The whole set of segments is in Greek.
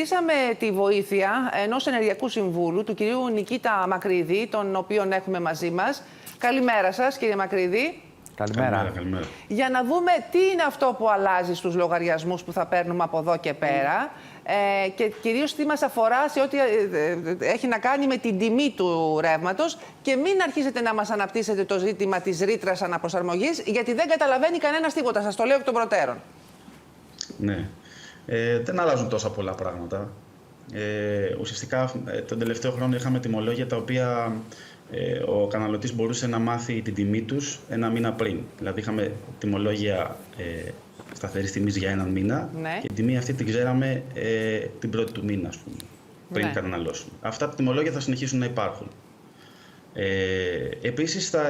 Ζητήσαμε τη βοήθεια ενός ενεργειακού συμβούλου, του κυρίου Νικήτα Μακρύδη, τον οποίον έχουμε μαζί μας. Καλημέρα σας, κύριε Μακρύδη. Καλημέρα. Καλημέρα. Για να δούμε τι είναι αυτό που αλλάζει στους λογαριασμούς που θα παίρνουμε από εδώ και πέρα και κυρίως τι μας αφορά σε ό,τι έχει να κάνει με την τιμή του ρεύματος, και μην αρχίσετε να μας αναπτύσσετε το ζήτημα της ρήτρας αναπροσαρμογής, γιατί δεν καταλαβαίνει κανένας τίποτα. Σας το λέω εκ των προτέρων. Ναι. Δεν αλλάζουν τόσα πολλά πράγματα. Ουσιαστικά τον τελευταίο χρόνο είχαμε τιμολόγια τα οποία ο καταναλωτής μπορούσε να μάθει την τιμή τους ένα μήνα πριν. Δηλαδή είχαμε τιμολόγια σταθερής τιμής για έναν μήνα, ναι, και την τιμή αυτή την ξέραμε την πρώτη του μήνα, ας πούμε, πριν, ναι, καταναλώσουμε. Αυτά τα τιμολόγια θα συνεχίσουν να υπάρχουν. Επίσης θα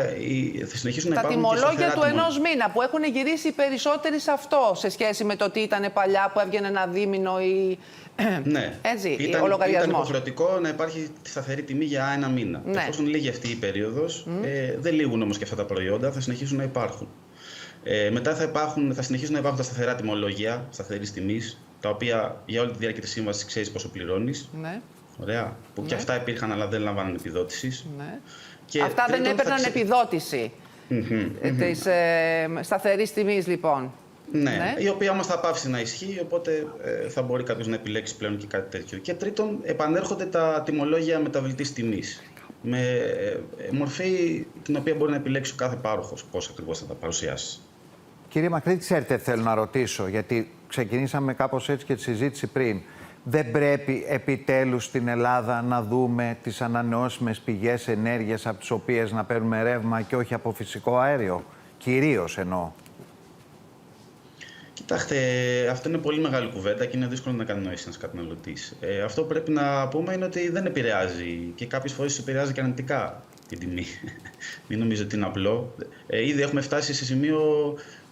συνεχίσουν να υπάρχουν τα τιμολόγια του ενός μήνα που έχουν γυρίσει οι περισσότεροι σε αυτό, σε σχέση με το τι ήταν παλιά που έβγαινε ένα δίμηνο ή ναι, έτσι, ο λογαριασμός. Ήταν υποχρεωτικό να υπάρχει σταθερή τιμή για ένα μήνα. Ναι. Εφόσον λύγει αυτή η περίοδος, δεν λύγουν όμως και αυτά τα προϊόντα, θα συνεχίσουν να υπάρχουν. Μετά θα συνεχίσουν να υπάρχουν τα σταθερά τιμολόγια σταθερής τιμής, τα οποία για όλη τη διάρκεια της σύμβασης ξέρεις πόσο πληρώνεις. Ναι. Ωραία. Που και αυτά υπήρχαν, αλλά δεν λαμβάνουν επιδότηση. Ναι. Και αυτά δεν έπαιρναν επιδότηση της σταθερής τιμής, λοιπόν. Ναι, η οποία όμως θα πάψει να ισχύει, οπότε θα μπορεί κάποιος να επιλέξει πλέον και κάτι τέτοιο. Και τρίτον, επανέρχονται τα τιμολόγια μεταβλητής τιμής, με μορφή την οποία μπορεί να επιλέξει ο κάθε πάροχος πώς ακριβώς θα τα παρουσιάσει. Κύριε Μακρύδη, ξέρετε, θέλω να ρωτήσω, γιατί ξεκινήσαμε κάπως έτσι και τη συζήτηση πριν. Δεν πρέπει επιτέλους στην Ελλάδα να δούμε τις ανανεώσιμες πηγές ενέργειας από τις οποίες να παίρνουμε ρεύμα και όχι από φυσικό αέριο? Κυρίως εννοώ. Κοιτάξτε, αυτό είναι πολύ μεγάλη κουβέντα και είναι δύσκολο να κατανοήσει ένας καταναλωτής. Αυτό που πρέπει να πούμε είναι ότι δεν επηρεάζει, και κάποιες φορές επηρεάζει και αρνητικά την τιμή. Μην νομίζω ότι είναι απλό. Ήδη έχουμε φτάσει σε σημείο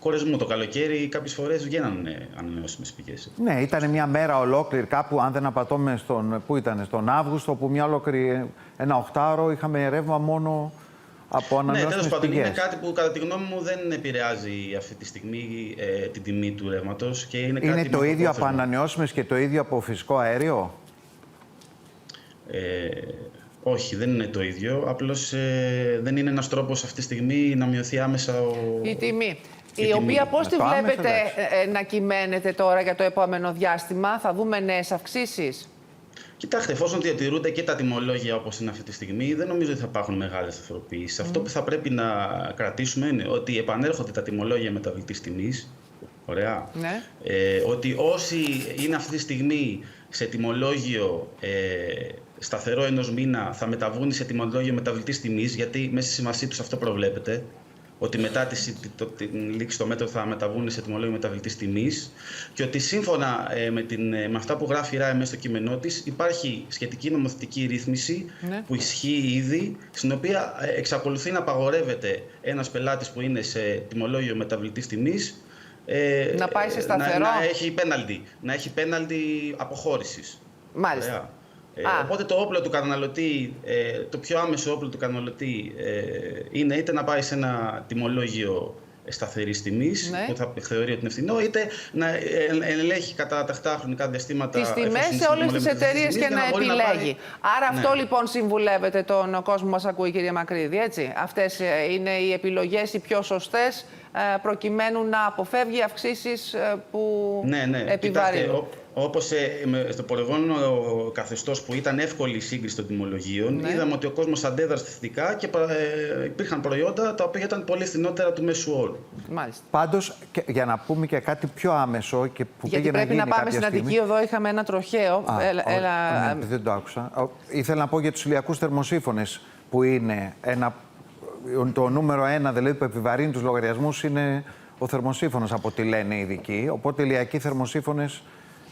κορεσμού. Το καλοκαίρι κάποιες φορές βγαίνανε ανανεώσιμες πηγές. Ναι, ήταν μια μέρα ολόκληρη κάπου, αν δεν απατώμε, στον Αύγουστο, που μια ολόκληρη, ένα οχτάωρο είχαμε ρεύμα μόνο από ανανεώσιμες πηγές. Ναι, τέλος πάντων, είναι κάτι που κατά τη γνώμη μου δεν επηρεάζει αυτή τη στιγμή την τιμή του ρεύματος. Είναι το ίδιο από ανανεώσιμες και το ίδιο από φυσικό αέριο? Όχι, δεν είναι το ίδιο. Απλώς δεν είναι ένας τρόπος αυτή τη στιγμή να μειωθεί άμεσα η τιμή. Η οποία πώς τη βλέπετε να κυμαίνεται τώρα για το επόμενο διάστημα? Θα δούμε νέες αυξήσεις? Κοιτάξτε, εφόσον διατηρούνται και τα τιμολόγια όπως είναι αυτή τη στιγμή, δεν νομίζω ότι θα υπάρχουν μεγάλες σταθεροποιήσεις. Αυτό που θα πρέπει να κρατήσουμε είναι ότι επανέρχονται τα τιμολόγια μεταβλητής τιμής. Ωραία. Ναι. Ότι όσοι είναι αυτή τη στιγμή σε τιμολόγιο σταθερό ενός μήνα θα μεταβούν σε τιμολόγιο μεταβλητής τιμής, γιατί μέσα στη συμβασή τους αυτό προβλέπεται, ότι μετά την λήξη στο μέτρο θα μεταβούν σε τιμολόγιο μεταβλητής τιμής, και ότι σύμφωνα με αυτά που γράφει η ΡΑΕ μέσα στο κείμενό της, υπάρχει σχετική νομοθετική ρύθμιση, ναι, που ισχύει ήδη, στην οποία εξακολουθεί να απαγορεύεται ένας πελάτης που είναι σε τιμολόγιο μεταβλητής τιμής να πάει σε σταθερό, να έχει πέναλτι αποχώρησης. Μάλιστα. Οπότε το όπλο του καταναλωτή, το πιο άμεσο όπλο του καταναλωτή είναι είτε να πάει σε ένα τιμολόγιο σταθερής τιμής, ναι, που θα θεωρεί ότι είναι φθηνό, είτε να ελέγχει κατά τακτά χρονικά διαστήματα τις τιμές σε όλες τις εταιρείες και να επιλέγει. Άρα, ναι, αυτό λοιπόν συμβουλεύετε τον κόσμο που μας ακούει, κύριε Μακρύδη, έτσι? Αυτές είναι οι επιλογές οι πιο σωστές, προκειμένου να αποφεύγει αυξήσεις που επιβαρύνουν. Όπως στο προηγούμενο καθεστώς που ήταν εύκολη η σύγκριση των τιμολογίων, ναι, είδαμε ότι ο κόσμος αντέδρασε θετικά και υπήρχαν προϊόντα τα οποία ήταν πολύ φθηνότερα του μέσου όρου. Μάλιστα. Πάντως, για να πούμε και κάτι πιο άμεσο και που γιατί πρέπει να πάμε στην Αττική Οδό, είχαμε ένα τροχαίο. Ναι, δεν το άκουσα. Ήθελα να πω για τους ηλιακούς θερμοσύφωνες, που είναι το νούμερο ένα, δηλαδή, που επιβαρύνει τους λογαριασμούς, είναι ο θερμοσύφωνος, από ό,τι λένε οι ειδικοί. Οπότε οι ηλιακοί θερμοσύφωνες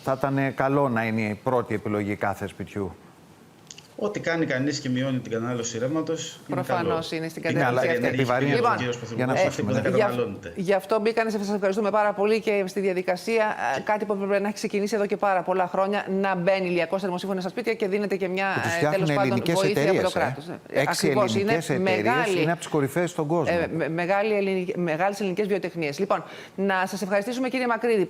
θα ήταν καλό να είναι η πρώτη επιλογή κάθε σπιτιού. Ό,τι κάνει κανείς και μειώνει την κατανάλωση ρεύματος, προφανώς είναι στην κατεύθυνση αυτή. Επιβαρύνει λοιπόν, για να αυτή που δεν καταναλώνεται. Γι' αυτό μπήκανε, σας ευχαριστούμε πάρα πολύ, και στη διαδικασία κάτι που πρέπει να έχει ξεκινήσει εδώ και πάρα πολλά χρόνια, να μπαίνει ηλιακός θερμοσύφωνος στα σπίτια και δίνεται και μια τέλος πάντων βοήθεια από το κράτος. 6 ελληνικές εταιρείες είναι από τις κορυφαίες στον κόσμο. Μεγάλες ελληνικές βιοτεχνίες. Λοιπόν, να σας ευχαριστήσουμε, κύριε Μακρύδη.